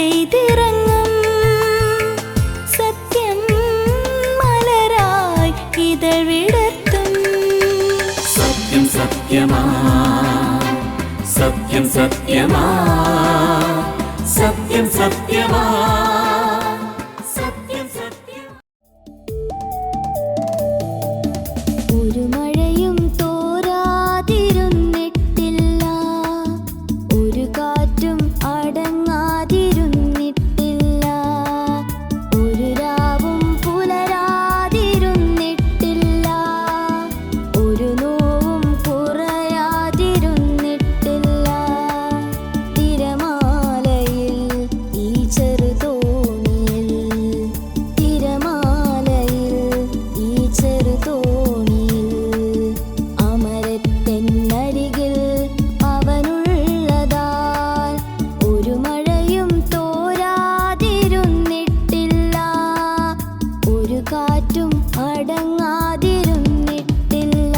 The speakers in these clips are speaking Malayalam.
പെയ്തിറങ്ങും സത്യം മലരായി ഇതവിടർത്തും. സത്യം സത്യമാ, സത്യം സത്യമാ, സത്യം സത്യമാ, സത്യം സത്യം. ഒരു മഴയും തോരാതിരുന്നിട്ടില്ല, ഒരു കാറ്റും അടങ്ങാതിരുന്നിട്ടില്ല, ഒരു രാവും പുലരാതിരുന്നിട്ടില്ല, ഒരു നോവും കുറയാതിരുന്നിട്ടില്ല. തിരമാലയിൽ ഈ ചെറുതോണിയിൽ, തിരമാലയിൽ ഈ ചെറുതോണിയിൽ, അമരത്തെന്നരികിൽ അവനുള്ളതാൽ ഒരു മഴയും തോരാതിരുന്നിട്ടില്ല, ഒരു കാറ്റും അടങ്ങാതിരുന്നിട്ടില്ല.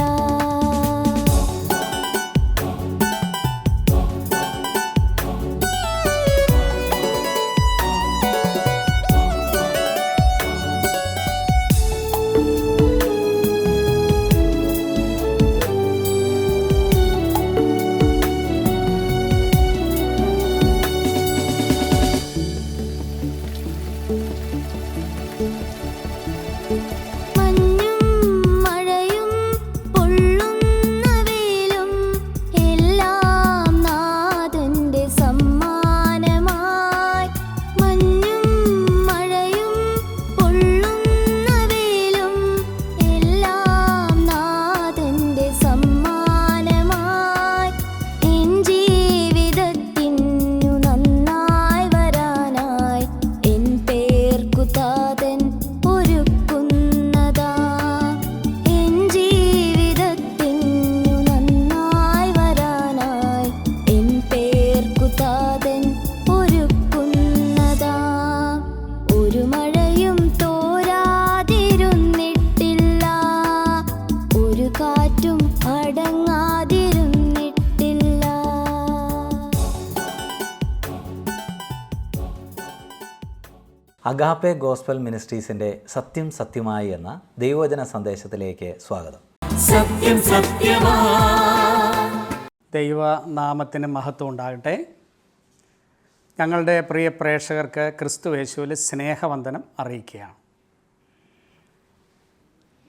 മഞ്ഞും മഴയും പൊള്ളുന്ന വെയിലും എല്ലാം നാഥന്റെ സമ്മാനമായി. മഞ്ഞും മഴയും പൊള്ളുന്ന വെയിലും എല്ലാം നാഥന്റെ സമ്മാനമായി. എൻ ജീവിതത്തിനു നന്നായി വരാനായി എൻ പേർക്കു താതൻ ഒരുക്കുന്നതാ. എൻ ജീവിതത്തിനു നന്നായി വരാനായി എൻ പേർക്കു താതൻ ഒരുക്കുന്നതാ. ഒരു മഴയും തോരാതിരുന്നിട്ടില്ല, ഒരു കാറ്റും അടങ്ങാതിരുന്നിട്ടില്ല. അഗാപ്പെ ഗോസ്പൽ മിനിസ്ട്രീസിൻ്റെ സത്യം സത്യമായി എന്ന ദൈവവചന സന്ദേശത്തിലേക്ക് സ്വാഗതം. സത്യം സത്യമാ. ദൈവനാമത്തിന് മഹത്വം ഉണ്ടാകട്ടെ. ഞങ്ങളുടെ പ്രിയ പ്രേക്ഷകർക്ക് ക്രിസ്തുയേശുവിൽ സ്നേഹവന്ദനം അറിയിക്കുകയാണ്.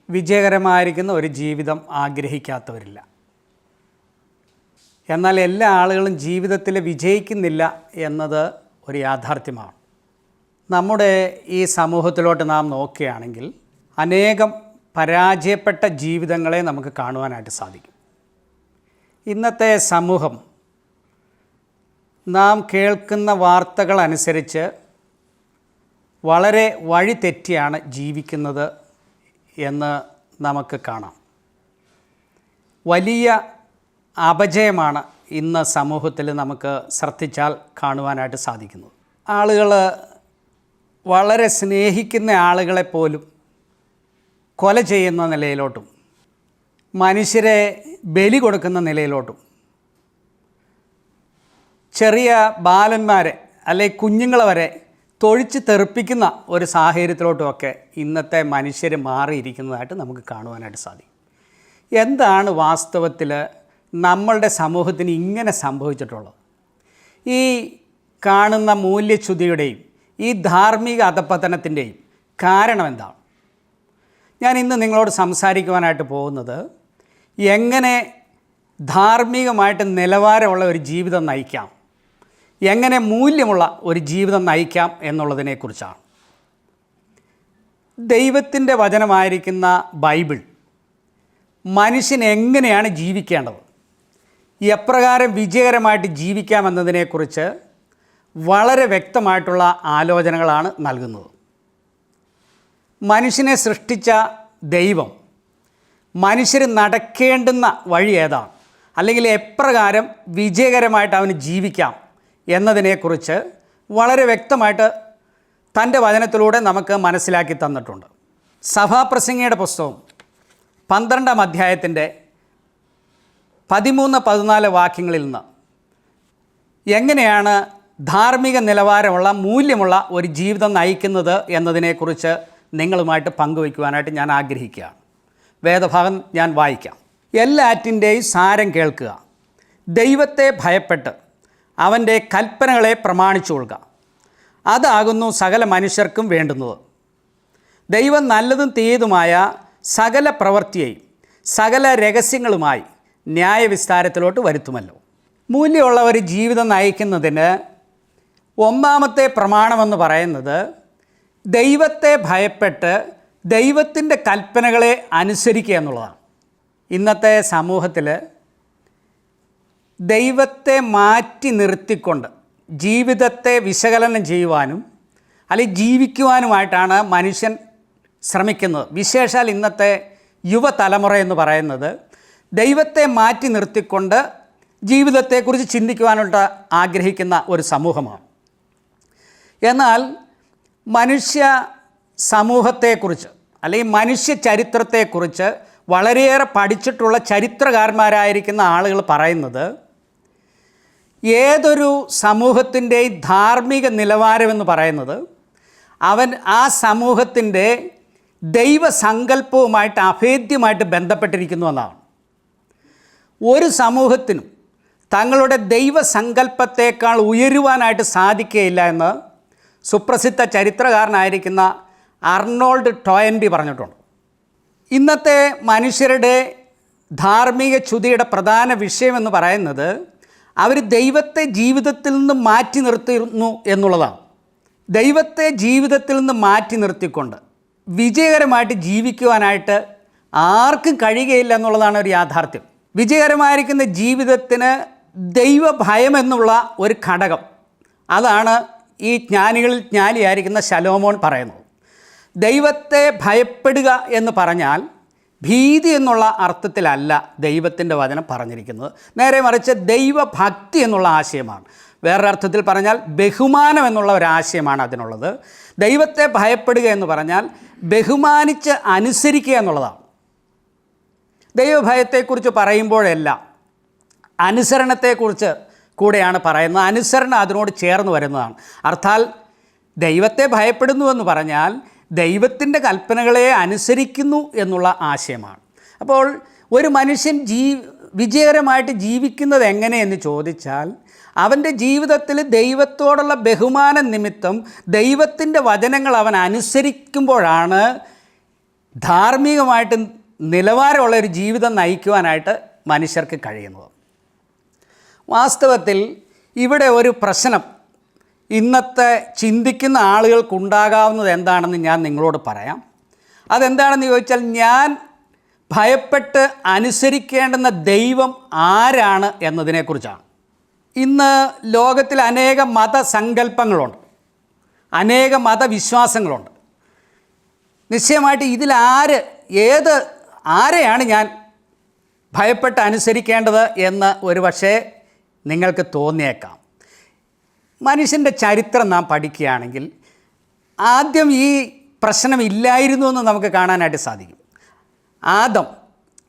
വിജയകരമായിരിക്കുന്ന ഒരു ജീവിതം ആഗ്രഹിക്കാത്തവരില്ല. എന്നാൽ എല്ലാ ആളുകളും ജീവിതത്തിൽ വിജയിക്കുന്നില്ല എന്നത് ഒരു യാഥാർത്ഥ്യമാണ്. നമ്മുടെ ഈ സമൂഹത്തിലോട്ട് നാം നോക്കുകയാണെങ്കിൽ അനേകം പരാജയപ്പെട്ട ജീവിതങ്ങളെ നമുക്ക് കാണുവാനായിട്ട് സാധിക്കും. ഇന്നത്തെ സമൂഹം നാം കേൾക്കുന്ന വാർത്തകൾ അനുസരിച്ച് വളരെ വഴി തെറ്റിയാണ് ജീവിക്കുന്നത് എന്ന് നമുക്ക് കാണാം. വലിയ അപജയമാണ് ഇന്ന് സമൂഹത്തിൽ നമുക്ക് ശ്രദ്ധിച്ചാൽ കാണുവാനായിട്ട് സാധിക്കുന്നത്. ആളുകൾ വളരെ സ്നേഹിക്കുന്ന ആളുകളെപ്പോലും കൊല ചെയ്യുന്ന നിലയിലോട്ടും മനുഷ്യരെ ബലി കൊടുക്കുന്ന നിലയിലോട്ടും ചെറിയ ബാലന്മാരെ അല്ലെങ്കിൽ കുഞ്ഞുങ്ങളെ വരെ തൊഴിച്ച് തെറിപ്പിക്കുന്ന ഒരു സാഹചര്യത്തിലോട്ടുമൊക്കെ ഇന്നത്തെ മനുഷ്യർ മാറിയിരിക്കുന്നതായിട്ട് നമുക്ക് കാണുവാനായിട്ട് സാധിക്കും. എന്താണ് വാസ്തവത്തിൽ നമ്മളുടെ സമൂഹത്തിന് ഇങ്ങനെ സംഭവിച്ചിട്ടുള്ളത്? ഈ കാണുന്ന മൂല്യച്യുതിയുടെയും ഈ ധാർമ്മിക അധപ്പതനത്തിൻ്റെയും കാരണം എന്താണ്? ഞാൻ ഇന്ന് നിങ്ങളോട് സംസാരിക്കുവാനായിട്ട് പോകുന്നത് എങ്ങനെ ധാർമ്മികമായിട്ട് നിലവാരമുള്ള ഒരു ജീവിതം നയിക്കാം, എങ്ങനെ മൂല്യമുള്ള ഒരു ജീവിതം നയിക്കാം എന്നുള്ളതിനെക്കുറിച്ചാണ്. ദൈവത്തിൻ്റെ വചനമായിരിക്കുന്ന ബൈബിൾ മനുഷ്യൻ എങ്ങനെയാണ് ജീവിക്കേണ്ടത്, എപ്രകാരം വിജയകരമായിട്ട് ജീവിക്കാമെന്നതിനെക്കുറിച്ച് വളരെ വ്യക്തമായിട്ടുള്ള ആലോചനകളാണ് നൽകുന്നത്. മനുഷ്യനെ സൃഷ്ടിച്ച ദൈവം മനുഷ്യർ നടക്കേണ്ടുന്ന വഴി ഏതാണ്, അല്ലെങ്കിൽ എപ്രകാരം വിജയകരമായിട്ട് അവന് ജീവിക്കാം എന്നതിനെക്കുറിച്ച് വളരെ വ്യക്തമായിട്ട് തൻ്റെ വചനത്തിലൂടെ നമുക്ക് മനസ്സിലാക്കി തന്നിട്ടുണ്ട്. സഭാപ്രസംഗിയുടെ പുസ്തകം 12-ാം അധ്യായത്തിൻ്റെ 13-14 വാക്യങ്ങളിൽ നിന്ന് എങ്ങനെയാണ് ധാർമ്മിക നിലവാരമുള്ള മൂല്യമുള്ള ഒരു ജീവിതം നയിക്കുന്നത് എന്നതിനെക്കുറിച്ച് നിങ്ങളുമായിട്ട് പങ്കുവയ്ക്കുവാനായിട്ട് ഞാൻ ആഗ്രഹിക്കുകയാണ്. വേദഭാഗം ഞാൻ വായിക്കാം. എല്ലാറ്റിൻ്റെയും സാരം കേൾക്കുക. ദൈവത്തെ ഭയപ്പെട്ട് അവൻ്റെ കൽപ്പനകളെ പ്രമാണിച്ചു കൊള്ളുക. അതാകുന്നു സകല മനുഷ്യർക്കും വേണ്ടുന്നത്. ദൈവം നല്ലതും തീയതുമായ സകല പ്രവൃത്തിയെയും സകല രഹസ്യങ്ങളുമായി ന്യായവിസ്താരത്തിലോട്ട് വരുത്തുമല്ലോ. മൂല്യമുള്ള ഒരു ജീവിതം നയിക്കുന്നതിന് ഒന്നാമത്തെ പ്രമാണമെന്ന് പറയുന്നത് ദൈവത്തെ ഭയപ്പെട്ട് ദൈവത്തിൻ്റെ കൽപ്പനകളെ അനുസരിക്കുക എന്നുള്ളതാണ്. ഇന്നത്തെ സമൂഹത്തിൽ ദൈവത്തെ മാറ്റി നിർത്തിക്കൊണ്ട് ജീവിതത്തെ വിശകലനം ചെയ്യുവാനും അല്ലെങ്കിൽ ജീവിക്കുവാനുമായിട്ടാണ് മനുഷ്യൻ ശ്രമിക്കുന്നത്. വിശേഷാൽ ഇന്നത്തെ യുവതലമുറ എന്ന് പറയുന്നത് ദൈവത്തെ മാറ്റി നിർത്തിക്കൊണ്ട് ജീവിതത്തെക്കുറിച്ച് ചിന്തിക്കുവാനായിട്ട് ആഗ്രഹിക്കുന്ന ഒരു സമൂഹമാണ്. എന്നാൽ മനുഷ്യ സമൂഹത്തെക്കുറിച്ച് അല്ലെങ്കിൽ മനുഷ്യ ചരിത്രത്തെക്കുറിച്ച് വളരെയേറെ പഠിച്ചിട്ടുള്ള ചരിത്രകാരന്മാരായിരിക്കുന്ന ആളുകൾ പറയുന്നത് ഏതൊരു സമൂഹത്തിൻ്റെയും ധാർമ്മിക നിലവാരമെന്ന് പറയുന്നത് ആ സമൂഹത്തിൻ്റെ ദൈവസങ്കല്പവുമായിട്ട് അഭേദ്യമായിട്ട് ബന്ധപ്പെട്ടിരിക്കുന്നു എന്നാണ്. ഒരു സമൂഹത്തിനും തങ്ങളുടെ ദൈവസങ്കല്പത്തേക്കാൾ ഉയരുവാനായിട്ട് സാധിക്കുകയില്ല എന്ന് സുപ്രസിദ്ധ ചരിത്രകാരനായിരിക്കുന്ന അർണോൾഡ് ടോയൻബി പറഞ്ഞിട്ടുണ്ട്. ഇന്നത്തെ മനുഷ്യരുടെ ധാർമ്മിക ച്യുതിയുടെ പ്രധാന വിഷയമെന്ന് പറയുന്നത് അവർ ദൈവത്തെ ജീവിതത്തിൽ നിന്ന് മാറ്റി നിർത്തുന്നു എന്നുള്ളതാണ്. ദൈവത്തെ ജീവിതത്തിൽ നിന്ന് മാറ്റി നിർത്തിക്കൊണ്ട് വിജയകരമായിട്ട് ജീവിക്കുവാനായിട്ട് ആർക്കും കഴിയുകയില്ല എന്നുള്ളതാണ് ഒരു യാഥാർത്ഥ്യം. വിജയകരമായിരിക്കുന്ന ജീവിതത്തിന് ദൈവഭയം എന്നുള്ള ഒരു ഘടകം, അതാണ് ഈ ജ്ഞാനികളിൽ ജ്ഞാനിയായിരിക്കുന്ന ശലോമോൻ പറയുന്നത്. ദൈവത്തെ ഭയപ്പെടുക എന്ന് പറഞ്ഞാൽ ഭീതി എന്നുള്ള അർത്ഥത്തിലല്ല ദൈവത്തിൻ്റെ വചനം പറഞ്ഞിരിക്കുന്നത്. നേരെ മറിച്ച് ദൈവഭക്തി എന്നുള്ള ആശയമാണ്. വേറൊരർത്ഥത്തിൽ പറഞ്ഞാൽ ബഹുമാനം എന്നുള്ള ഒരാശയമാണ് അതിനുള്ളത്. ദൈവത്തെ ഭയപ്പെടുക എന്ന് പറഞ്ഞാൽ ബഹുമാനിച്ച് അനുസരിക്കുക എന്നുള്ളതാണ്. ദൈവഭയത്തെക്കുറിച്ച് പറയുമ്പോഴെല്ലാം അനുസരണത്തെക്കുറിച്ച് കൂടെയാണ് പറയുന്നത്. അനുസരണം അതിനോട് ചേർന്ന് വരുന്നതാണ്. അർത്ഥാൽ ദൈവത്തെ ഭയപ്പെടുന്നുവെന്ന് പറഞ്ഞാൽ ദൈവത്തിൻ്റെ കൽപ്പനകളെ അനുസരിക്കുന്നു എന്നുള്ള ആശയമാണ്. അപ്പോൾ ഒരു മനുഷ്യൻ വിജയകരമായിട്ട് ജീവിക്കുന്നത് എങ്ങനെയെന്ന് ചോദിച്ചാൽ അവൻ്റെ ജീവിതത്തിൽ ദൈവത്തോടുള്ള ബഹുമാന നിമിത്തം ദൈവത്തിൻ്റെ വചനങ്ങൾ അവൻ അനുസരിക്കുമ്പോഴാണ് ധാർമ്മികമായിട്ട് നിലവാരമുള്ള ഒരു ജീവിതം നയിക്കുവാനായിട്ട് മനുഷ്യർക്ക് കഴിയുന്നത്. വാസ്തവത്തിൽ ഇവിടെ ഒരു പ്രശ്നം ഇന്നത്തെ ചിന്തിക്കുന്ന ആളുകൾക്കുണ്ടാകാവുന്നത് എന്താണെന്ന് ഞാൻ നിങ്ങളോട് പറയാം. അതെന്താണെന്ന് ചോദിച്ചാൽ, ഞാൻ ഭയപ്പെട്ട് അനുസരിക്കേണ്ടുന്ന ദൈവം ആരാണ് എന്നതിനെക്കുറിച്ചാണ്. ഇന്ന് ലോകത്തിൽ അനേക മതസങ്കല്പങ്ങളുണ്ട്, അനേക മതവിശ്വാസങ്ങളുണ്ട്. നിശ്ചയമായിട്ട് ഇതിൽ ആരെയാണ് ഞാൻ ഭയപ്പെട്ട് അനുസരിക്കേണ്ടത് എന്ന് ഒരു പക്ഷേ നിങ്ങൾക്ക് തോന്നിയേക്കാം. മനുഷ്യൻ്റെ ചരിത്രം നാം പഠിക്കുകയാണെങ്കിൽ ആദ്യം ഈ പ്രശ്നം ഇല്ലായിരുന്നു എന്ന് നമുക്ക് കാണാനായിട്ട് സാധിക്കും.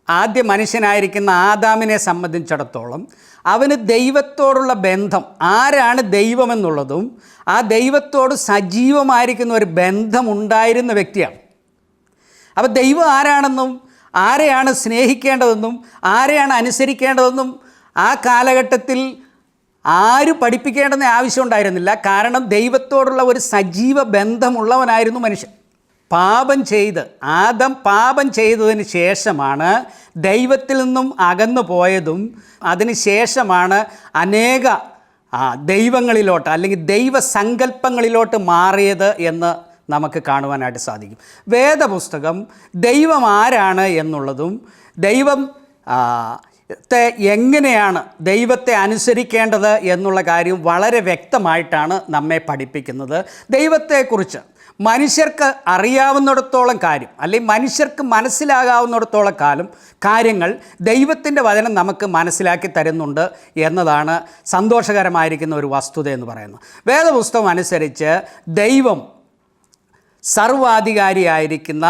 ആദ്യ മനുഷ്യനായിരിക്കുന്ന ആദാമിനെ സംബന്ധിച്ചിടത്തോളം അവന് ദൈവത്തോടുള്ള ബന്ധം, ആരാണ് ദൈവമെന്നുള്ളതും ആ ദൈവത്തോട് സജീവമായിരിക്കുന്ന ഒരു ബന്ധമുണ്ടായിരുന്ന വ്യക്തിയാണ്. അപ്പോൾ ദൈവം ആരാണെന്നും ആരെയാണ് സ്നേഹിക്കേണ്ടതെന്നും ആരെയാണ് അനുസരിക്കേണ്ടതെന്നും ആ കാലഘട്ടത്തിൽ ആരും പഠിപ്പിക്കേണ്ടെന്ന ആവശ്യം ഉണ്ടായിരുന്നില്ല. കാരണം ദൈവത്തോടുള്ള ഒരു സജീവ ബന്ധമുള്ളവനായിരുന്നു മനുഷ്യൻ. ആദം പാപം ചെയ്തതിന് ശേഷമാണ് ദൈവത്തിൽ നിന്നും അകന്നു പോയതും അതിന് ശേഷമാണ് അനേക ദൈവങ്ങളിലോട്ട് അല്ലെങ്കിൽ ദൈവസങ്കല്പങ്ങളിലോട്ട് മാറിയത് എന്ന് നമുക്ക് കാണുവാനായിട്ട് സാധിക്കും. വേദപുസ്തകം ദൈവം ആരാണ് എന്നുള്ളതും എങ്ങനെയാണ് ദൈവത്തെ അനുസരിക്കേണ്ടത് എന്നുള്ള കാര്യം വളരെ വ്യക്തമായിട്ടാണ് നമ്മെ പഠിപ്പിക്കുന്നത്. ദൈവത്തെക്കുറിച്ച് മനുഷ്യർക്ക് അറിയാവുന്നിടത്തോളം കാര്യം അല്ലെങ്കിൽ മനുഷ്യർക്ക് മനസ്സിലാകാവുന്നിടത്തോളം കാര്യങ്ങൾ ദൈവത്തിൻ്റെ വചനം നമുക്ക് മനസ്സിലാക്കി തരുന്നുണ്ട് എന്നതാണ് സന്തോഷകരമായിരിക്കുന്ന ഒരു വസ്തുത എന്ന് പറയുന്നത്. വേദപുസ്തകം അനുസരിച്ച് ദൈവം സർവാധികാരിയായിരിക്കുന്ന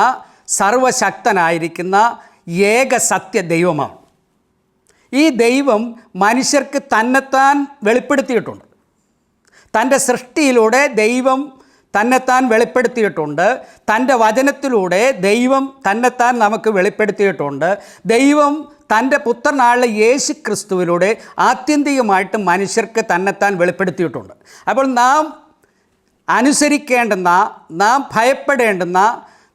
സർവശക്തനായിരിക്കുന്ന ഏക സത്യ ദൈവമാണ്. ഈ ദൈവം മനുഷ്യർക്ക് തന്നെത്താൻ വെളിപ്പെടുത്തിയിട്ടുണ്ട്. തൻ്റെ സൃഷ്ടിയിലൂടെ ദൈവം തന്നെത്താൻ വെളിപ്പെടുത്തിയിട്ടുണ്ട്. തൻ്റെ വചനത്തിലൂടെ ദൈവം തന്നെത്താൻ നമുക്ക് വെളിപ്പെടുത്തിയിട്ടുണ്ട്. ദൈവം തൻ്റെ പുത്രനായ യേശു ക്രിസ്തുവിലൂടെ ആത്യന്തികമായിട്ട് മനുഷ്യർക്ക് തന്നെത്താൻ വെളിപ്പെടുത്തിയിട്ടുണ്ട്. അപ്പോൾ നാം അനുസരിക്കേണ്ടുന്ന, നാം ഭയപ്പെടേണ്ടുന്ന,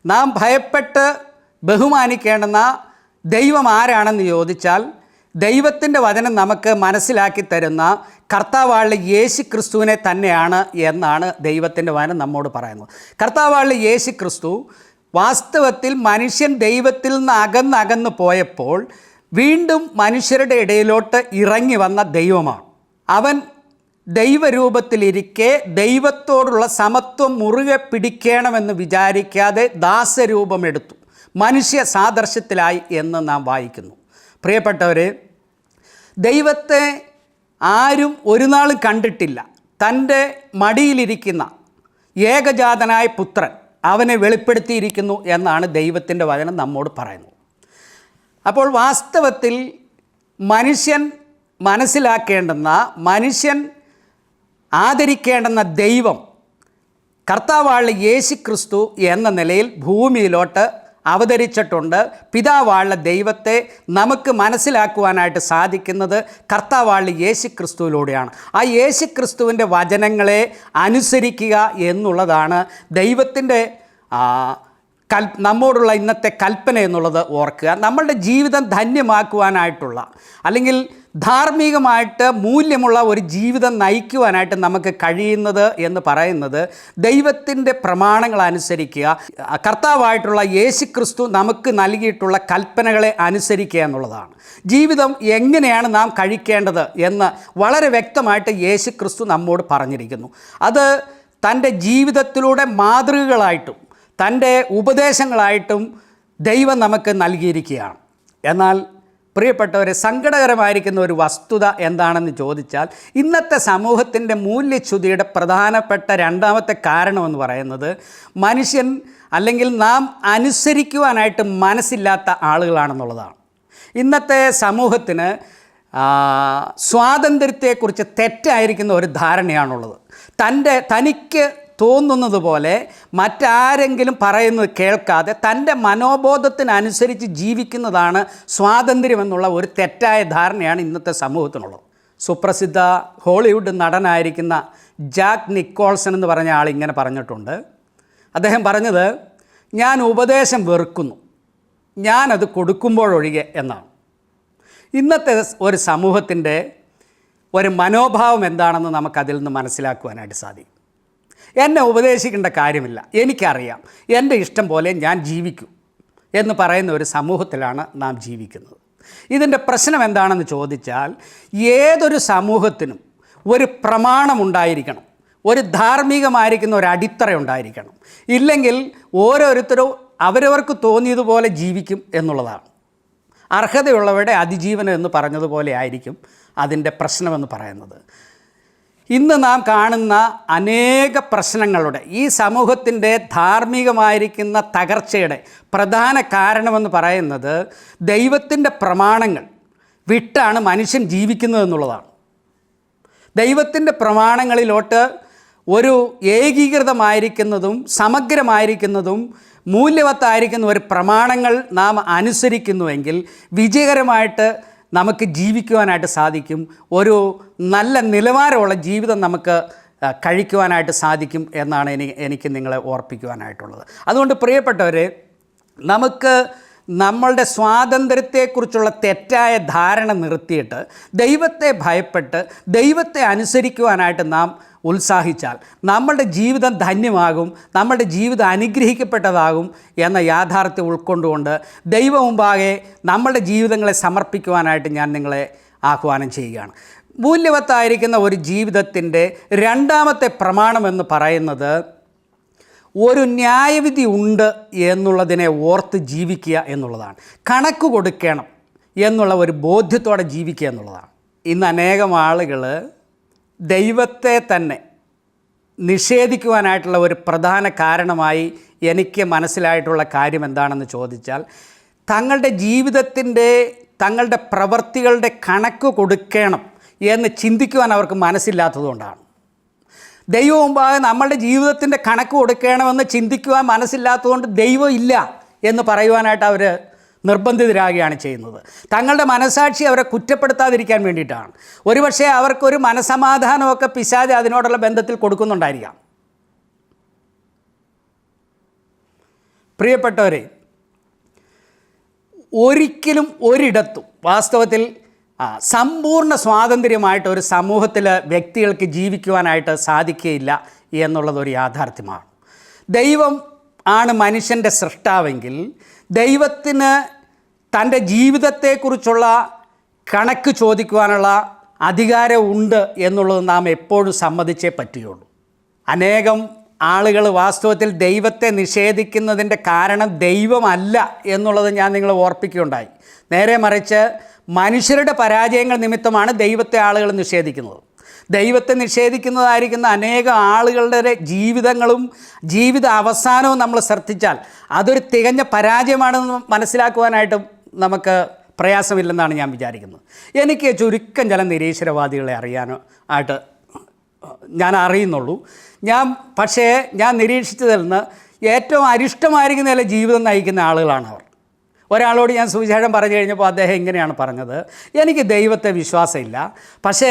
നാം ഭയപ്പെട്ട് ബഹുമാനിക്കേണ്ടുന്ന ദൈവം ആരാണെന്ന് ചോദിച്ചാൽ, ദൈവത്തിൻ്റെ വചനം നമുക്ക് മനസ്സിലാക്കി തരുന്ന കർത്താവായ യേശു ക്രിസ്തുവിനെ തന്നെയാണ് എന്നാണ് ദൈവത്തിൻ്റെ വചനം നമ്മോട് പറയുന്നത്. കർത്താവായ യേശു ക്രിസ്തു വാസ്തവത്തിൽ മനുഷ്യൻ ദൈവത്തിൽ നിന്ന് അകന്നകന്ന് പോയപ്പോൾ വീണ്ടും മനുഷ്യരുടെ ഇടയിലോട്ട് ഇറങ്ങി വന്ന ദൈവമാണ്. അവൻ ദൈവരൂപത്തിലിരിക്കെ ദൈവത്തോടുള്ള സമത്വം മുറുകെ പിടിക്കണമെന്ന് വിചാരിക്കാതെ ദാസരൂപമെടുത്തു, മനുഷ്യ സാദൃശ്യത്തിലായി എന്ന് നാം വായിക്കുന്നു. പ്രിയപ്പെട്ടവരെ, ദൈവത്തെ ആരും ഒരു നാളും കണ്ടിട്ടില്ല. തൻ്റെ മടിയിലിരിക്കുന്ന ഏകജാതനായ പുത്രൻ അവനെ വെളിപ്പെടുത്തിയിരിക്കുന്നു എന്നാണ് ദൈവത്തിൻ്റെ വചനം നമ്മോട് പറയുന്നത്. അപ്പോൾ വാസ്തവത്തിൽ മനുഷ്യൻ മനസ്സിലാക്കേണ്ടുന്ന, മനുഷ്യൻ ആദരിക്കേണ്ടുന്ന ദൈവം കർത്താവായ യേശു ക്രിസ്തു എന്ന നിലയിൽ ഭൂമിയിലോട്ട് അവതരിച്ചിട്ടുണ്ട്. പിതാവായ ദൈവത്തെ നമുക്ക് മനസ്സിലാക്കുവാനായിട്ട് സാധിക്കുന്നത് കർത്താവായ യേശു ക്രിസ്തുവിലൂടെയാണ്. ആ യേശു ക്രിസ്തുവിൻ്റെ വചനങ്ങളെ അനുസരിക്കുക എന്നുള്ളതാണ് ദൈവത്തിൻ്റെ നമ്മോടുള്ള ഇന്നത്തെ കൽപ്പന എന്നുള്ളത് ഓർക്കുക. നമ്മളുടെ ജീവിതം ധന്യമാക്കുവാനായിട്ടുള്ള, അല്ലെങ്കിൽ ധാർമ്മികമായിട്ട് മൂല്യമുള്ള ഒരു ജീവിതം നയിക്കുവാനായിട്ട് നമുക്ക് കഴിയുന്നത് എന്ന് പറയുന്നത് ദൈവത്തിൻ്റെ പ്രമാണങ്ങൾ അനുസരിക്കുക, കർത്താവായിട്ടുള്ള യേശു ക്രിസ്തു നമുക്ക് നൽകിയിട്ടുള്ള കൽപ്പനകളെ അനുസരിക്കുക എന്നുള്ളതാണ്. ജീവിതം എങ്ങനെയാണ് നാം കഴിക്കേണ്ടത് എന്ന് വളരെ വ്യക്തമായിട്ട് യേശു ക്രിസ്തു നമ്മോട് പറഞ്ഞിരിക്കുന്നു. അത് തൻ്റെ ജീവിതത്തിലൂടെ മാതൃകകളായിട്ടും തൻ്റെ ഉപദേശങ്ങളായിട്ടും ദൈവം നമുക്ക് നൽകിയിരിക്കുകയാണ്. എന്നാൽ പ്രിയപ്പെട്ടവരെ, സങ്കടകരമായിരിക്കുന്ന ഒരു വസ്തുത എന്താണെന്ന് ചോദിച്ചാൽ, ഇന്നത്തെ സമൂഹത്തിൻ്റെ മൂല്യച്യുതിയുടെ പ്രധാനപ്പെട്ട രണ്ടാമത്തെ കാരണമെന്ന് പറയുന്നത് മനുഷ്യൻ, അല്ലെങ്കിൽ നാം അനുസരിക്കുവാനായിട്ട് മനസ്സില്ലാത്ത ആളുകളാണെന്നുള്ളതാണ്. ഇന്നത്തെ സമൂഹത്തിന് സ്വാതന്ത്ര്യത്തെക്കുറിച്ച് തെറ്റായിരിക്കുന്ന ഒരു ധാരണയാണുള്ളത്. തനിക്ക് തോന്നുന്നത് പോലെ മറ്റാരെങ്കിലും പറയുന്നത് കേൾക്കാതെ തൻ്റെ മനോബോധത്തിനനുസരിച്ച് ജീവിക്കുന്നതാണ് സ്വാതന്ത്ര്യമെന്നുള്ള ഒരു തെറ്റായ ധാരണയാണ് ഇന്നത്തെ സമൂഹത്തിനുള്ളത്. സുപ്രസിദ്ധ ഹോളിവുഡ് നടനായിരിക്കുന്ന ജാക്ക് നിക്കോൾസൺ എന്ന് പറഞ്ഞ ആൾ ഇങ്ങനെ പറഞ്ഞിട്ടുണ്ട്. അദ്ദേഹം പറഞ്ഞത്, ഞാൻ ഉപദേശം വെറുക്കുന്നു, ഞാനത് കൊടുക്കുമ്പോഴൊഴികെ എന്നാണ്. ഇന്നത്തെ ഒരു സമൂഹത്തിൻ്റെ ഒരു മനോഭാവം എന്താണെന്ന് നമുക്കതിൽ നിന്ന് മനസ്സിലാക്കുവാനായിട്ട് സാധിക്കും. എന്നെ ഉപദേശിക്കേണ്ട കാര്യമില്ല, എനിക്കറിയാം, എൻ്റെ ഇഷ്ടം പോലെ ഞാൻ ജീവിക്കും എന്ന് പറയുന്ന ഒരു സമൂഹത്തിലാണ് നാം ജീവിക്കുന്നത്. ഇതിൻ്റെ പ്രശ്നം എന്താണെന്ന് ചോദിച്ചാൽ, ഏതൊരു സമൂഹത്തിനും ഒരു പ്രമാണമുണ്ടായിരിക്കണം, ഒരു ധാർമ്മികമായിരിക്കുന്ന ഒരു അടിത്തറ ഉണ്ടായിരിക്കണം. ഇല്ലെങ്കിൽ ഓരോരുത്തരും അവരവർക്ക് തോന്നിയതുപോലെ ജീവിക്കും എന്നുള്ളതാണ്. അർഹതയുള്ളവരുടെ അതിജീവനം എന്ന് പറഞ്ഞതുപോലെ ആയിരിക്കും അതിൻ്റെ പ്രശ്നമെന്ന് പറയുന്നത്. ഇന്ന് നാം കാണുന്ന അനേക പ്രശ്നങ്ങളുടെ, ഈ സമൂഹത്തിൻ്റെ ധാർമ്മികമായിരിക്കുന്ന തകർച്ചയുടെ പ്രധാന കാരണമെന്ന് പറയുന്നത് ദൈവത്തിൻ്റെ പ്രമാണങ്ങൾ വിട്ടാണ് മനുഷ്യൻ ജീവിക്കുന്നതെന്നുള്ളതാണ്. ദൈവത്തിൻ്റെ പ്രമാണങ്ങളിലോട്ട് ഒരു ഏകീകൃതമായിരിക്കുന്നതും സമഗ്രമായിരിക്കുന്നതും മൂല്യവത്തായിരിക്കുന്ന ഒരു പ്രമാണങ്ങൾ നാം അനുസരിക്കുന്നുവെങ്കിൽ വിജയകരമായിട്ട് നമുക്ക് ജീവിക്കുവാനായിട്ട് സാധിക്കും. ഒരു നല്ല നിലവാരമുള്ള ജീവിതം നമുക്ക് കഴിക്കുവാനായിട്ട് സാധിക്കും എന്നാണ് എനിക്ക് നിങ്ങളെ ഓർപ്പിക്കുവാനായിട്ടുള്ളത്. അതുകൊണ്ട് പ്രിയപ്പെട്ടവരെ, നമുക്ക് നമ്മളുടെ സ്വാതന്ത്ര്യത്തെക്കുറിച്ചുള്ള തെറ്റായ ധാരണ നിർത്തിയിട്ട് ദൈവത്തെ ഭയപ്പെട്ട് ദൈവത്തെ അനുസരിക്കുവാനായിട്ട് നാം ഉത്സാഹിച്ചാൽ നമ്മളുടെ ജീവിതം ധന്യമാകും, നമ്മളുടെ ജീവിതം അനുഗ്രഹിക്കപ്പെട്ടതാകും എന്ന യാഥാർത്ഥ്യം ഉൾക്കൊണ്ടുകൊണ്ട് ദൈവം മുമ്പാകെ നമ്മളുടെ ജീവിതങ്ങളെ സമർപ്പിക്കുവാനായിട്ട് ഞാൻ നിങ്ങളെ ആഹ്വാനം ചെയ്യുകയാണ്. മൂല്യവത്തായിരിക്കുന്ന ഒരു ജീവിതത്തിൻ്റെ രണ്ടാമത്തെ പ്രമാണമെന്ന് പറയുന്നത് ഒരു ന്യായവിധി ഉണ്ട് എന്നുള്ളതിനെ ഓർത്ത് ജീവിക്കുക എന്നുള്ളതാണ്. കണക്ക് കൊടുക്കണം എന്നുള്ള ഒരു ബോധ്യത്തോടെ ജീവിക്കുക എന്നുള്ളതാണ്. ഇന്ന് അനേകം ആളുകൾ ദൈവത്തെ തന്നെ നിഷേധിക്കുവാനായിട്ടുള്ള ഒരു പ്രധാന കാരണമായി എനിക്ക് മനസ്സിലായിട്ടുള്ള കാര്യം എന്താണെന്ന് ചോദിച്ചാൽ, തങ്ങളുടെ ജീവിതത്തിൻ്റെ, തങ്ങളുടെ പ്രവൃത്തികളുടെ കണക്ക് കൊടുക്കണം എന്ന് ചിന്തിക്കുവാൻ അവർക്ക് മനസ്സില്ലാത്തതുകൊണ്ടാണ്. ദൈവം മുമ്പാകെ നമ്മളുടെ ജീവിതത്തിൻ്റെ കണക്ക് കൊടുക്കണമെന്ന് ചിന്തിക്കുവാൻ മനസ്സില്ലാത്തതുകൊണ്ട് ദൈവം ഇല്ല എന്ന് പറയുവാനായിട്ട് അവർ നിർബന്ധിതരാകുകയാണ് ചെയ്യുന്നത്. തങ്ങളുടെ മനസാക്ഷി അവരെ കുറ്റപ്പെടുത്താതിരിക്കാൻ വേണ്ടിയിട്ടാണ്. ഒരുപക്ഷെ അവർക്കൊരു മനസമാധാനമൊക്കെ പിശാച് അതിനോടുള്ള ബന്ധത്തിൽ കൊടുക്കുന്നുണ്ടായിരിക്കാം. പ്രിയപ്പെട്ടവരെ, ഒരിക്കലും ഒരിടത്തും വാസ്തവത്തിൽ സമ്പൂർണ്ണ സ്വാതന്ത്ര്യമായിട്ട് ഒരു സമൂഹത്തിൽ വ്യക്തികൾക്ക് ജീവിക്കുവാനായിട്ട് സാധിക്കുകയില്ല എന്നുള്ളതൊരു യാഥാർത്ഥ്യമാണ്. ദൈവം ആണ് മനുഷ്യൻ്റെ സൃഷ്ടാവെങ്കിൽ ദൈവത്തിന് തൻ്റെ ജീവിതത്തെക്കുറിച്ചുള്ള കണക്ക് ചോദിക്കുവാനുള്ള അധികാരമുണ്ട് എന്നുള്ളത് നാം എപ്പോഴും സമ്മതിച്ചേ പറ്റുകയുള്ളൂ. അനേകം ആളുകൾ വാസ്തവത്തിൽ ദൈവത്തെ നിഷേധിക്കുന്നതിൻ്റെ കാരണം ദൈവമല്ല എന്നുള്ളത് ഞാൻ നിങ്ങളെ ഓർപ്പിക്കുകയുണ്ടായി. നേരെ മറിച്ച് മനുഷ്യരുടെ പരാജയങ്ങൾ നിമിത്തമാണ് ദൈവത്തെ ആളുകൾ നിഷേധിക്കുന്നത്. ദൈവത്തെ നിഷേധിക്കുന്നതായിരിക്കുന്ന അനേകം ആളുകളുടെ ജീവിതങ്ങളും ജീവിത അവസാനവും നമ്മൾ ശ്രദ്ധിച്ചാൽ അതൊരു തികഞ്ഞ പരാജയമാണെന്ന് മനസ്സിലാക്കുവാനായിട്ട് നമുക്ക് പ്രയാസമില്ലെന്നാണ് ഞാൻ വിചാരിക്കുന്നത്. എനിക്ക് ചുരുക്കം ചില നിരീശ്വരവാദികളെ ആയിട്ട് ഞാൻ അറിയുന്നുള്ളൂ. പക്ഷേ ഞാൻ നിരീക്ഷിച്ചതിൽ നിന്ന് ഏറ്റവും അരിഷ്ടമായിരിക്കുന്ന ചില ജീവിതം നയിക്കുന്ന ആളുകളാണ് അവർ. ഒരാളോട് ഞാൻ സുവിശേഷം പറഞ്ഞു കഴിഞ്ഞപ്പോൾ അദ്ദേഹം ഇങ്ങനെയാണ് പറഞ്ഞത്: എനിക്ക് ദൈവത്തെ വിശ്വാസമില്ല, പക്ഷേ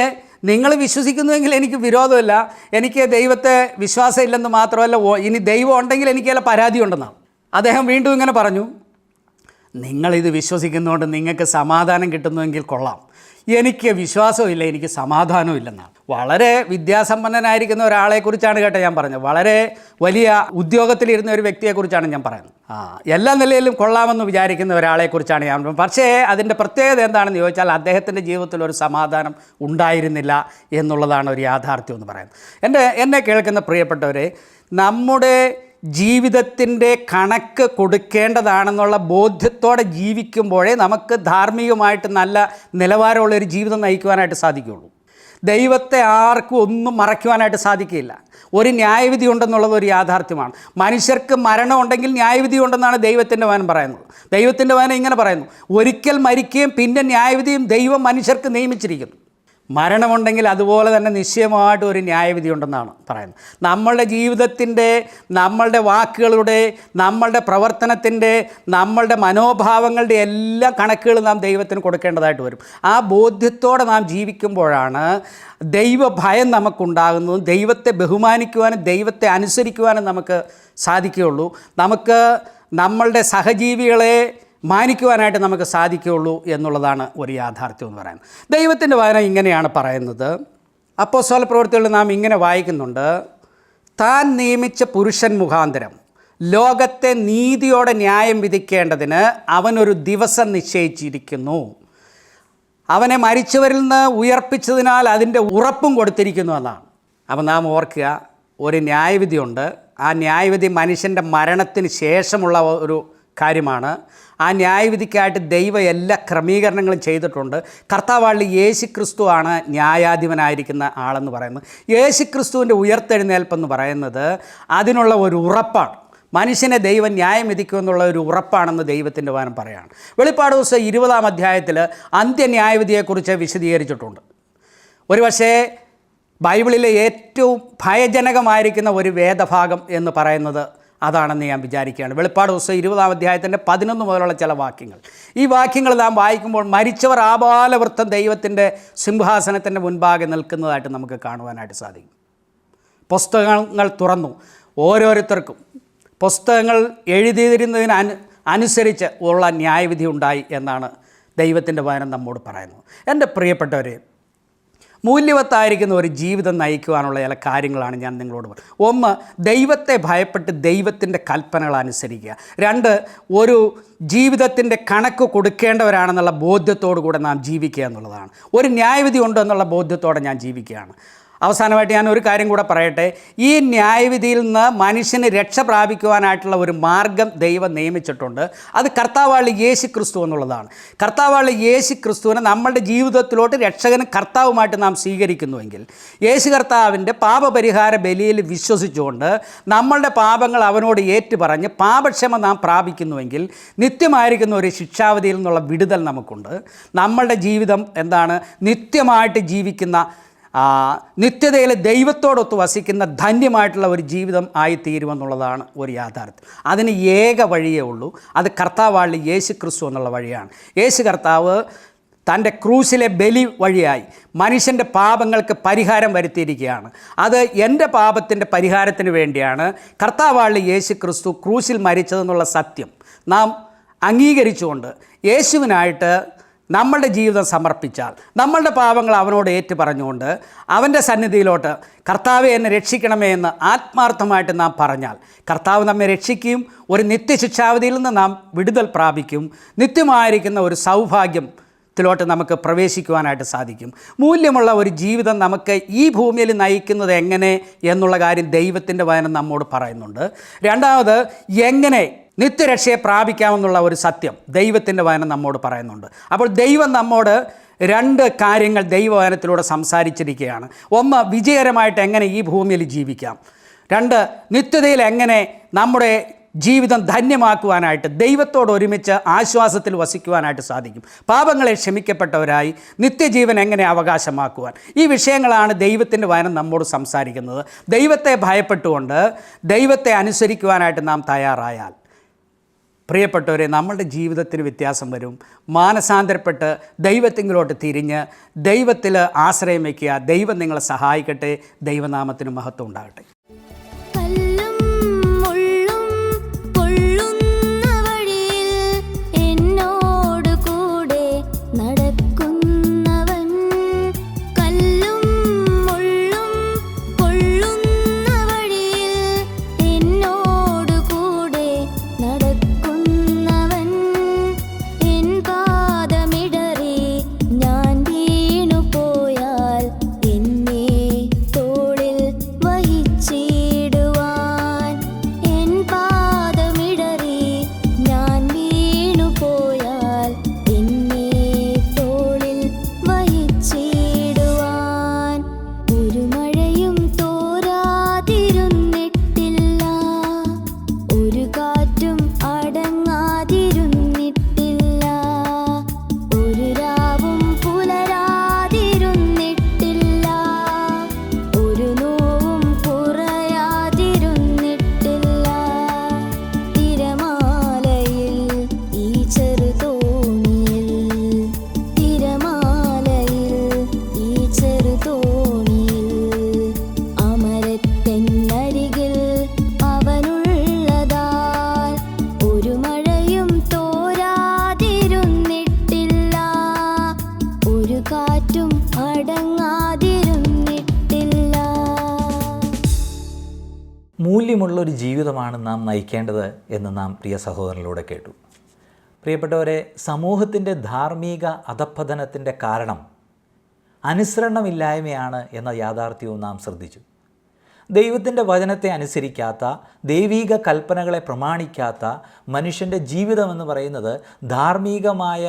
നിങ്ങൾ വിശ്വസിക്കുന്നുവെങ്കിൽ എനിക്ക് വിരോധമില്ല. എനിക്ക് ദൈവത്തെ വിശ്വാസമില്ലെന്ന് മാത്രമല്ല, ഇനി ദൈവം ഉണ്ടെങ്കിൽ എനിക്ക് ചില പരാതി ഉണ്ടെന്നാണ്. അദ്ദേഹം വീണ്ടും ഇങ്ങനെ പറഞ്ഞു: നിങ്ങളിത് വിശ്വസിക്കുന്നതുകൊണ്ട് നിങ്ങൾക്ക് സമാധാനം കിട്ടുന്നുവെങ്കിൽ കൊള്ളാം, എനിക്ക് വിശ്വാസമില്ല, എനിക്ക് സമാധാനവും ഇല്ലെന്നാണ്. വളരെ വിദ്യാസമ്പന്നനായിരിക്കുന്ന ഒരാളെക്കുറിച്ചാണ് കേട്ടോ ഞാൻ പറഞ്ഞത്. വളരെ വലിയ ഉദ്യോഗത്തിലിരുന്ന ഒരു വ്യക്തിയെക്കുറിച്ചാണ് ഞാൻ പറയുന്നത്. എല്ലാ നിലയിലും കൊള്ളാമെന്ന് വിചാരിക്കുന്ന ഒരാളെക്കുറിച്ചാണ് ഞാൻ പറയുന്നത്. പക്ഷേ അതിൻ്റെ പ്രത്യേകത എന്താണെന്ന് ചോദിച്ചാൽ അദ്ദേഹത്തിൻ്റെ ജീവിതത്തിൽ ഒരു സമാധാനം ഉണ്ടായിരുന്നില്ല എന്നുള്ളതാണ് ഒരു യാഥാർത്ഥ്യം എന്ന് പറയുന്നത്. എന്നെ കേൾക്കുന്ന പ്രിയപ്പെട്ടവരെ, നമ്മുടെ ജീവിതത്തിൻ്റെ കണക്ക് കൊടുക്കേണ്ടതാണെന്നുള്ള ബോധ്യത്തോടെ ജീവിക്കുമ്പോഴേ നമുക്ക് ധാർമ്മികമായിട്ട് നല്ല നിലവാരമുള്ളൊരു ജീവിതം നയിക്കുവാനായിട്ട് സാധിക്കുകയുള്ളൂ. ദൈവത്തെ ആർക്കും ഒന്നും മറയ്ക്കുവാനായിട്ട് സാധിക്കില്ല. ഒരു ന്യായവിധി ഉണ്ടെന്നുള്ളത് ഒരു യാഥാർത്ഥ്യമാണ്. മനുഷ്യർക്ക് മരണം ഉണ്ടെങ്കിൽ ന്യായവിധി ഉണ്ടെന്നാണ് ദൈവത്തിൻ്റെ വചനം പറയുന്നത്. ദൈവത്തിൻ്റെ വചനം ഇങ്ങനെ പറയുന്നു: ഒരിക്കൽ മരിക്കുകയും പിന്നെ ന്യായവിധിയും ദൈവം മനുഷ്യർക്ക് നിയമിച്ചിരിക്കുന്നു. മരണമുണ്ടെങ്കിൽ അതുപോലെ തന്നെ നിശ്ചയമായിട്ട് ഒരു ന്യായവിധി ഉണ്ടെന്നാണ് പറയുന്നത്. നമ്മളുടെ ജീവിതത്തിൻ്റെ, നമ്മളുടെ വാക്കുകളുടെ, നമ്മളുടെ പ്രവർത്തനത്തിൻ്റെ, നമ്മളുടെ മനോഭാവങ്ങളുടെ എല്ലാ കണക്കുകളും നാം ദൈവത്തിന് കൊടുക്കേണ്ടതായിട്ട് വരും. ആ ബോധ്യത്തോടെ നാം ജീവിക്കുമ്പോഴാണ് ദൈവഭയം നമുക്കുണ്ടാകുന്നതും ദൈവത്തെ ബഹുമാനിക്കുവാനും ദൈവത്തെ അനുസരിക്കുവാനും നമുക്ക് സാധിക്കുകയുള്ളൂ. നമുക്ക് നമ്മളുടെ സഹജീവികളെ മാനിക്കുവാനായിട്ട് നമുക്ക് സാധിക്കുകയുള്ളൂ എന്നുള്ളതാണ് ഒരു യാഥാർത്ഥ്യം എന്ന് പറയുന്നത്. ദൈവത്തിൻ്റെ വചനം ഇങ്ങനെയാണ് പറയുന്നത്. അപ്പോസ്തല പ്രവൃത്തികളിൽ നാം ഇങ്ങനെ വായിക്കുന്നുണ്ട്: താൻ നിയമിച്ച പുരുഷൻ മുഖാന്തരം ലോകത്തെ നീതിയോടെ ന്യായം വിധിക്കേണ്ടതിന് അവനൊരു ദിവസം നിശ്ചയിച്ചിരിക്കുന്നു. അവനെ മരിച്ചവരിൽ നിന്ന് ഉയർപ്പിച്ചതിനാൽ അതിൻ്റെ ഉറപ്പും കൊടുത്തിരിക്കുന്നു എന്നാണ്. അപ്പം നാം ഓർക്കുക, ഒരു ന്യായവിധിയുണ്ട്. ആ ന്യായവിധി മനുഷ്യൻ്റെ മരണത്തിന് ശേഷമുള്ള ഒരു കാര്യമാണ്. ആ ന്യായവിധിക്കായിട്ട് ദൈവം എല്ലാ ക്രമീകരണങ്ങളും ചെയ്തിട്ടുണ്ട്. കർത്താവായ യേശു ക്രിസ്തുവാണ് ന്യായാധിപനായിരിക്കുന്ന ആളെന്ന് പറയുന്നത്. യേശു ക്രിസ്തുവിൻ്റെ ഉയർത്തെഴുന്നേൽപ്പെന്ന് പറയുന്നത് അതിനുള്ള ഒരു ഉറപ്പാണ്. മനുഷ്യനെ ദൈവം ന്യായം വിധിക്കുമെന്നുള്ള ഒരു ഉറപ്പാണെന്ന് ദൈവത്തിൻ്റെ വചനം പറയുകയാണ്. വെളിപ്പാട് പുസ്തകം 20-ാം അധ്യായത്തിൽ അന്ത്യന്യായവിധിയെക്കുറിച്ച് വിശദീകരിച്ചിട്ടുണ്ട്. ഒരുപക്ഷേ ബൈബിളിലെ ഏറ്റവും ഭയജനകമായിരിക്കുന്ന ഒരു വേദഭാഗം എന്ന് പറയുന്നത് അതാണെന്ന് ഞാൻ വിചാരിക്കുകയാണ്. വെളിപ്പാട് പുസ്തകം 20-ാം അധ്യായത്തിൻ്റെ 11 മുതലുള്ള ചില വാക്യങ്ങൾ. ഈ വാക്യങ്ങൾ നാം വായിക്കുമ്പോൾ മരിച്ചവർ ആബാലവൃത്തം ദൈവത്തിൻ്റെ സിംഹാസനത്തിൻ്റെ മുൻപാകെ നിൽക്കുന്നതായിട്ട് നമുക്ക് കാണുവാനായിട്ട് സാധിക്കും. പുസ്തകങ്ങൾ തുറന്നു ഓരോരുത്തർക്കും പുസ്തകങ്ങൾ എഴുതിയിരുന്നതിന് അനുസരിച്ച് ഉള്ള ന്യായവിധി ഉണ്ടായി എന്നാണ് ദൈവത്തിൻ്റെ വചനം നമ്മോട് പറയുന്നത്. എൻ്റെ പ്രിയപ്പെട്ടവരെ, മൂല്യവത്തായിരിക്കുന്ന ഒരു ജീവിതം നയിക്കുവാനുള്ള ചില കാര്യങ്ങളാണ് ഞാൻ നിങ്ങളോട് പറയുന്നത്. 1, ദൈവത്തെ ഭയപ്പെട്ട് ദൈവത്തിൻ്റെ കൽപ്പനകൾ അനുസരിക്കുക. 2, ഒരു ജീവിതത്തിൻ്റെ കണക്ക് കൊടുക്കേണ്ടവരാണെന്നുള്ള ബോധ്യത്തോടു കൂടെ നാം ജീവിക്കുക എന്നുള്ളതാണ്. ഒരു ന്യായവിധി ഉണ്ടെന്നുള്ള ബോധ്യത്തോടെ ഞാൻ ജീവിക്കുകയാണ്. അവസാനമായിട്ട് ഞാൻ ഒരു കാര്യം കൂടെ പറയട്ടെ. ഈ ന്യായവിധിയിൽ നിന്ന് മനുഷ്യന് രക്ഷ പ്രാപിക്കുവാനായിട്ടുള്ള ഒരു മാർഗം ദൈവം നിയമിച്ചിട്ടുണ്ട്. അത് കർത്താവായ യേശു ക്രിസ്തു എന്നുള്ളതാണ്. കർത്താവായ യേശു ക്രിസ്തുവിനെ നമ്മളുടെ ജീവിതത്തിലോട്ട് രക്ഷകനും കർത്താവുമായിട്ട് നാം സ്വീകരിക്കുന്നുവെങ്കിൽ, യേശു കർത്താവിൻ്റെ പാപപരിഹാര ബലിയിൽ വിശ്വസിച്ചുകൊണ്ട് നമ്മളുടെ പാപങ്ങൾ അവനോട് ഏറ്റുപറഞ്ഞ് പാപക്ഷമ നാം പ്രാപിക്കുന്നുവെങ്കിൽ നിത്യമായിരിക്കുന്ന ഒരു ശിക്ഷാവിധിയിൽ നിന്നുള്ള വിടുതൽ നമുക്കുണ്ട്. നമ്മളുടെ ജീവിതം എന്താണ്? നിത്യമായിട്ട് ജീവിക്കുന്ന നിത്യതയിൽ ദൈവത്തോടൊത്ത് വസിക്കുന്ന ധന്യമായിട്ടുള്ള ഒരു ജീവിതം ആയിത്തീരുമെന്നുള്ളതാണ് ഒരു യാഥാർത്ഥ്യം. അതിന് ഏക വഴിയേ ഉള്ളൂ. അത് കർത്താവാണ് യേശു ക്രിസ്തു എന്നുള്ള വഴിയാണ്. യേശു കർത്താവ് തൻ്റെ ക്രൂശിലെ ബലി വഴിയായി മനുഷ്യൻ്റെ പാപങ്ങൾക്ക് പരിഹാരം വരുത്തിയിരിക്കുകയാണ്. അത് എൻ്റെ പാപത്തിൻ്റെ പരിഹാരത്തിന് വേണ്ടിയാണ് കർത്താവാണ് യേശു ക്രിസ്തു ക്രൂശിൽ മരിച്ചതെന്നുള്ള സത്യം നാം അംഗീകരിച്ചുകൊണ്ട് യേശുവിനായിട്ട് നമ്മളുടെ ജീവിതം സമർപ്പിച്ചാൽ, നമ്മളുടെ പാപങ്ങൾ അവനോട് ഏറ്റു പറഞ്ഞുകൊണ്ട് അവൻ്റെ സന്നിധിയിലോട്ട് കർത്താവെ എന്നെ രക്ഷിക്കണമേ എന്ന് ആത്മാർത്ഥമായിട്ട് നാം പറഞ്ഞാൽ കർത്താവ് നമ്മെ രക്ഷിക്കുകയും ഒരു നിത്യശിക്ഷാവിധിയിൽ നിന്ന് നാം വിടുതൽ പ്രാപിക്കും. നിത്യമായിരിക്കുന്ന ഒരു സൗഭാഗ്യത്തിലോട്ട് നമുക്ക് പ്രവേശിക്കുവാനായിട്ട് സാധിക്കും. മൂല്യമുള്ള ഒരു ജീവിതം നമുക്ക് ഈ ഭൂമിയിൽ നയിക്കുന്നത് എങ്ങനെ എന്നുള്ള കാര്യം ദൈവത്തിൻ്റെ വചനം നമ്മോട് പറയുന്നുണ്ട്. രണ്ടാമത്, എങ്ങനെ നിത്യരക്ഷയെ പ്രാപിക്കാമെന്നുള്ള ഒരു സത്യം ദൈവത്തിൻ്റെ വചനം നമ്മോട് പറയുന്നുണ്ട്. അപ്പോൾ ദൈവം നമ്മോട് രണ്ട് കാര്യങ്ങൾ ദൈവവചനത്തിലൂടെ സംസാരിച്ചിരിക്കുകയാണ്. ഒന്ന്, വിജയകരമായിട്ട് എങ്ങനെ ഈ ഭൂമിയിൽ ജീവിക്കാം. രണ്ട്, നിത്യതയിൽ എങ്ങനെ നമ്മുടെ ജീവിതം ധന്യമാക്കുവാനായിട്ട് ദൈവത്തോട് ഒരുമിച്ച് ആശ്വാസത്തിൽ വസിക്കുവാനായിട്ട് സാധിക്കും. പാപങ്ങളെ ക്ഷമിക്കപ്പെട്ടവരായി നിത്യജീവൻ എങ്ങനെ അവകാശമാക്കുവാൻ. ഈ വിഷയങ്ങളാണ് ദൈവത്തിൻ്റെ വചനം നമ്മോട് സംസാരിക്കുന്നത്. ദൈവത്തെ ഭയപ്പെട്ടുകൊണ്ട് ദൈവത്തെ അനുസരിക്കുവാനായിട്ട് നാം തയ്യാറായാൽ പ്രിയപ്പെട്ടവരെ, നമ്മളുടെ ജീവിതത്തിന് വ്യത്യാസം വരും. മാനസാന്തരപ്പെട്ട് ദൈവത്തിങ്കിലോട്ട് തിരിഞ്ഞ് ദൈവത്തിൽ ആശ്രയം വയ്ക്കുക. ദൈവം നിങ്ങളെ സഹായിക്കട്ടെ. ദൈവനാമത്തിന് മഹത്വം ഉണ്ടാകട്ടെ. കല്ലും മുള്ളും പൊള്ളുന്ന വഴിയിൽ എന്നോട് കൂടെ നടക്കുന്നവൻ, കല്ലും മുള്ളും പൊള്ളുന്ന വഴിയിൽ എന്നോട് കൂടെ നടക്കുന്നവൻ, എൻ പാദമിടറി ഞാൻ വീണു പോയാൽ എന്നെ തോളിൽ വഹിച്ചിടുവാൻ, എൻ പാദമിടറി ഞാൻ വീണു പോയാൽ എന്നെ തോളിൽ വഹിച്ചിടുവാൻ. ഒരു മഴയും തോരാതിരുന്നിട്ടില്ല, ഒരു കാറ്റും അടങ്ങാതിരുന്നിട്ടില്ല, ഒരു രാവും പുലരാതിരുന്നിട്ടില്ല, ഒരു നോവും കുറയാതിരുന്നിട്ടില്ല. തിരമാലയിൽ ഈ ചെറുതോണിയിൽ, തിരമാലയിൽ ഈ ചെറുതോണിയിൽ, അമരത്തെന്നരികിൽ അവനുള്ളതാൽ ഒരു മഴയും തോരാതിരുന്നിട്ടില്ല, ഒരു കാറ്റും അടങ്ങാതിരുന്നിട്ടില്ല. മൂല്യമുള്ളൊരു ജീവിതമാണ് നാം നയിക്കേണ്ടത് എന്ന് നാം പ്രിയ സഹോദരനിലൂടെ കേട്ടു. പ്രിയപ്പെട്ടവരെ, സമൂഹത്തിൻ്റെ ധാർമ്മിക അധപ്പതനത്തിൻ്റെ കാരണം അനുസരണമില്ലായ്മയാണ് എന്ന യാഥാർത്ഥ്യവും നാം ശ്രദ്ധിച്ചു. ദൈവത്തിൻ്റെ വചനത്തെ അനുസരിക്കാത്ത, ദൈവീക കൽപ്പനകളെ പ്രമാണിക്കാത്ത മനുഷ്യൻ്റെ ജീവിതമെന്ന് പറയുന്നത് ധാർമ്മികമായ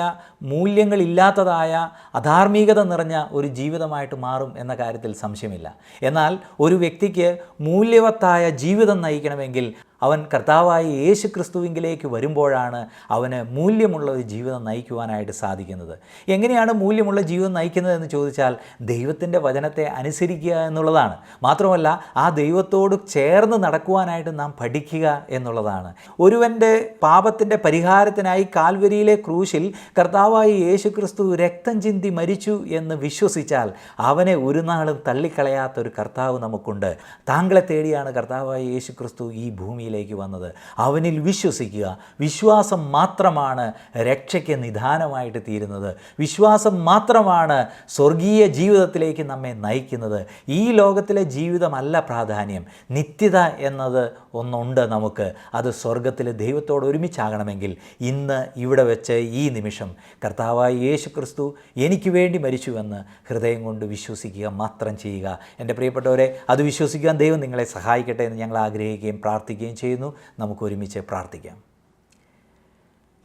മൂല്യങ്ങളില്ലാത്തതായ അധാർമികത നിറഞ്ഞ ഒരു ജീവിതമായിട്ട് മാറും എന്ന കാര്യത്തിൽ സംശയമില്ല. എന്നാൽ ഒരു വ്യക്തിക്ക് മൂല്യവത്തായ ജീവിതം നയിക്കണമെങ്കിൽ അവൻ കർത്താവായ യേശു ക്രിസ്തുവിങ്കിലേക്ക് വരുമ്പോഴാണ് അവന് മൂല്യമുള്ള ഒരു ജീവിതം നയിക്കുവാനായിട്ട് സാധിക്കുന്നത്. എങ്ങനെയാണ് മൂല്യമുള്ള ജീവിതം നയിക്കുന്നതെന്ന് ചോദിച്ചാൽ ദൈവത്തിൻ്റെ വചനത്തെ അനുസരിക്കുക എന്നുള്ളതാണ്. മാത്രമല്ല ആ ദൈവത്തോട് ചേർന്ന് നടക്കുവാനായിട്ട് നാം പഠിക്കുക എന്നുള്ളതാണ്. ഒരുവൻ്റെ പാപത്തിൻ്റെ പരിഹാരത്തിനായി കാൽവരിയിലെ ക്രൂശിൽ കർത്താവായ യേശു ക്രിസ്തു രക്തം ചിന്തി മരിച്ചു എന്ന് വിശ്വസിച്ചാൽ അവനെ ഒരു നാളും തള്ളിക്കളയാത്തൊരു കർത്താവ് നമുക്കുണ്ട്. താങ്കളെ തേടിയാണ് കർത്താവായ യേശു ക്രിസ്തു ഈ ഭൂമിയിലേക്ക് വന്നത്. അവനിൽ വിശ്വസിക്കുക. വിശ്വാസം മാത്രമാണ് രക്ഷയ്ക്ക് നിദാനമായിട്ട് തീരുന്നത്. വിശ്വാസം മാത്രമാണ് സ്വർഗീയ ജീവിതത്തിലേക്ക് നമ്മെ നയിക്കുന്നത്. ഈ ലോകത്തിലെ ജീവിതമല്ല പ്രാധാന്യം. നിത്യത എന്നത് ഒന്നുണ്ട് നമുക്ക്. അത് സ്വർഗത്തിൽ ദൈവത്തോട് ഒരുമിച്ചാകണമെങ്കിൽ ഇന്ന് ഇവിടെ വെച്ച് ഈ നിമിഷം കർത്താവായ യേശു ക്രിസ്തു എനിക്ക് വേണ്ടി മരിച്ചുവെന്ന് ഹൃദയം കൊണ്ട് വിശ്വസിക്കുക മാത്രം ചെയ്യുക. എൻ്റെ പ്രിയപ്പെട്ടവരെ, അത് വിശ്വസിക്കാൻ ദൈവം നിങ്ങളെ സഹായിക്കട്ടെ എന്ന് ഞങ്ങൾ ആഗ്രഹിക്കുകയും പ്രാർത്ഥിക്കുകയും ചെയ്യുന്നു. നമുക്ക് ഒരുമിച്ച് പ്രാർത്ഥിക്കാം.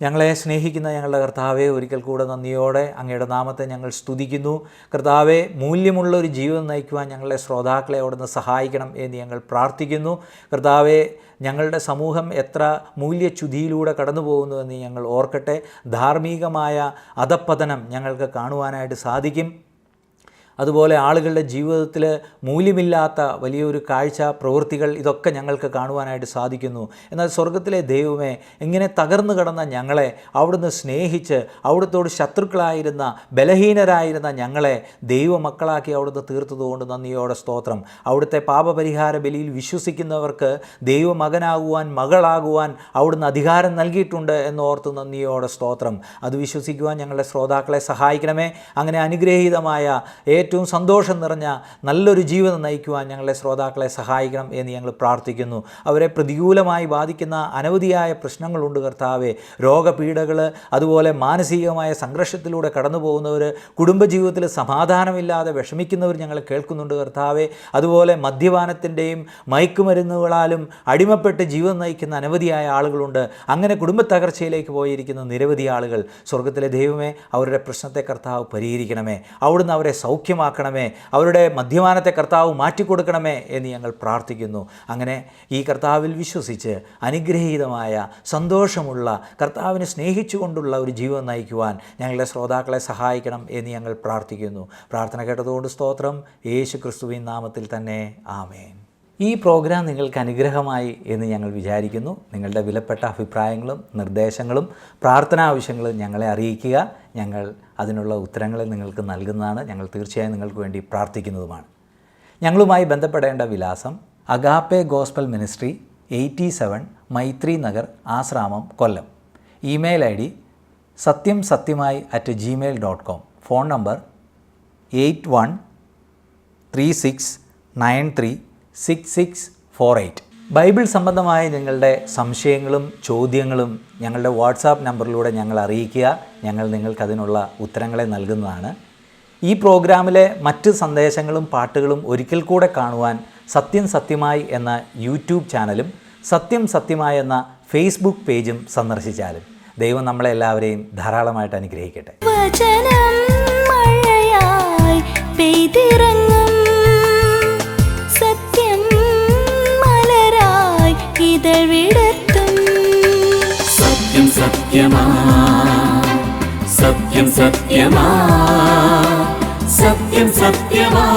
ഞങ്ങളെ സ്നേഹിക്കുന്ന ഞങ്ങളുടെ കർത്താവെ, ഒരിക്കൽ കൂടെ നന്ദിയോടെ അങ്ങയുടെ നാമത്തെ ഞങ്ങൾ സ്തുതിക്കുന്നു. കർത്താവെ, മൂല്യമുള്ള ഒരു ജീവിതം നയിക്കുവാൻ ഞങ്ങളുടെ ശ്രോതാക്കളെ അവിടുന്ന് സഹായിക്കണം എന്ന് ഞങ്ങൾ പ്രാർത്ഥിക്കുന്നു. കർത്താവെ, ഞങ്ങളുടെ സമൂഹം എത്ര മൂല്യച്യുതിയിലൂടെ കടന്നു പോകുന്നുവെന്ന് ഞങ്ങൾ ഓർക്കട്ടെ. ധാർമ്മികമായ അധപ്പതനം ഞങ്ങൾക്ക് കാണുവാനായിട്ട് സാധിക്കും. അതുപോലെ ആളുകളുടെ ജീവിതത്തിൽ മൂല്യമില്ലാത്ത വലിയൊരു കാഴ്ച പ്രവൃത്തികൾ ഇതൊക്കെ ഞങ്ങൾക്ക് കാണുവാനായിട്ട് സാധിക്കുന്നു. എന്നാൽ സ്വർഗത്തിലെ ദൈവമേ, ഇങ്ങനെ തകർന്നു കിടന്ന ഞങ്ങളെ അവിടുന്ന് സ്നേഹിച്ച് അവിടുത്തോട് ശത്രുക്കളായിരുന്ന ബലഹീനരായിരുന്ന ഞങ്ങളെ ദൈവമക്കളാക്കി അവിടുന്ന് തീർത്തതുകൊണ്ട് നന്ദിയോടെ സ്തോത്രം. അവിടുത്തെ പാപപരിഹാര ബലിയിൽ വിശ്വസിക്കുന്നവർക്ക് ദൈവമകനാകുവാൻ മകളാകുവാൻ അവിടുന്ന് അധികാരം നൽകിയിട്ടുണ്ട് എന്നോർത്ത് നന്ദിയോടെ സ്തോത്രം. അത് വിശ്വസിക്കുവാൻ ഞങ്ങളുടെ ശ്രോതാക്കളെ സഹായിക്കണമേ. അങ്ങനെ അനുഗ്രഹീതമായ ഏറ്റവും സന്തോഷം നിറഞ്ഞ നല്ലൊരു ജീവിതം നയിക്കുവാൻ ഞങ്ങളുടെ ശ്രോതാക്കളെ സഹായിക്കണം എന്ന് ഞങ്ങൾ പ്രാർത്ഥിക്കുന്നു. അവരെ പ്രതികൂലമായി ബാധിക്കുന്ന അനവധിയായ പ്രശ്നങ്ങളുണ്ട് കർത്താവേ. രോഗപീഠകൾ, അതുപോലെ മാനസികമായ സംഘർഷത്തിലൂടെ കടന്നു പോകുന്നവർ, കുടുംബജീവിതത്തിൽ സമാധാനമില്ലാതെ വിഷമിക്കുന്നവർ ഞങ്ങൾ കേൾക്കുന്നുണ്ട് കർത്താവേ. അതുപോലെ മദ്യപാനത്തിൻ്റെയും മയക്കുമരുന്നുകളാലും അടിമപ്പെട്ട് ജീവിതം നയിക്കുന്ന അനവധിയായ ആളുകളുണ്ട്. അങ്ങനെ കുടുംബത്തകർച്ചയിലേക്ക് പോയിരിക്കുന്ന നിരവധി ആളുകൾ. സ്വർഗത്തിലെ ദൈവമേ, അവരുടെ പ്രശ്നത്തെ കർത്താവ് പരിഹരിക്കണമേ. അവിടുന്ന് അവരെ സൗഖ്യമാക്കണമേ. അവരുടെ മദ്യപാനത്തെ കർത്താവ് മാറ്റിക്കൊടുക്കണമേ എന്ന് ഞങ്ങൾ പ്രാർത്ഥിക്കുന്നു. അങ്ങനെ ഈ കർത്താവിൽ വിശ്വസിച്ച് അനുഗ്രഹീതമായ സന്തോഷമുള്ള കർത്താവിനെ സ്നേഹിച്ചുകൊണ്ടുള്ള ഒരു ജീവിതം നയിക്കുവാൻ ഞങ്ങളുടെ ശ്രോതാക്കളെ സഹായിക്കണം എന്ന് ഞങ്ങൾ പ്രാർത്ഥിക്കുന്നു. പ്രാർത്ഥന കേട്ടതുകൊണ്ട് സ്തോത്രം. യേശു ക്രിസ്തുവിൻ നാമത്തിൽ തന്നെ ആമേൻ. ഈ പ്രോഗ്രാം നിങ്ങൾക്ക് അനുഗ്രഹമായി എന്ന് ഞങ്ങൾ വിചാരിക്കുന്നു. നിങ്ങളുടെ വിലപ്പെട്ട അഭിപ്രായങ്ങളും നിർദ്ദേശങ്ങളും പ്രാർത്ഥനാ ആവശ്യങ്ങളും ഞങ്ങളെ അറിയിക്കുക. ഞങ്ങൾ അതിനുള്ള ഉത്തരങ്ങൾ നിങ്ങൾക്ക് നൽകുന്നതാണ്. ഞങ്ങൾ തീർച്ചയായും നിങ്ങൾക്ക് വേണ്ടി പ്രാർത്ഥിക്കുന്നതുമാണ്. ഞങ്ങളുമായി ബന്ധപ്പെടേണ്ട വിലാസം Agape Gospel Ministry, 87 Maithri Nagar, Asramam, Kollam. Email ID satyamsatyamai@gmail.com. Phone number 8136936648. Bible സംബന്ധമായ നിങ്ങളുടെ സംശയങ്ങളും ചോദ്യങ്ങളും ഞങ്ങളുടെ വാട്സാപ്പ് നമ്പറിലൂടെ ഞങ്ങൾ അറിയിക്കുക. ഞങ്ങൾ നിങ്ങൾക്കതിനുള്ള ഉത്തരങ്ങളെ നൽകുന്നതാണ്. ഈ പ്രോഗ്രാമിലെ മറ്റ് സന്ദേശങ്ങളും പാട്ടുകളും ഒരിക്കൽ കൂടെ കാണുവാൻ സത്യം സത്യമായി എന്ന യൂട്യൂബ് ചാനലും സത്യം സത്യമായി എന്ന ഫേസ്ബുക്ക് പേജും സന്ദർശിച്ചാലും ദൈവം നമ്മളെ എല്ലാവരെയും ധാരാളമായിട്ട് അനുഗ്രഹിക്കട്ടെ. വചനം മഴയായി പെയ്തിറങ്ങും, സത്യം മലരായി ഇതൾ വിടർത്തും. സത്യം സത്യമാ, സത്യം സത്യമാ, സത്യം സത്യമാ.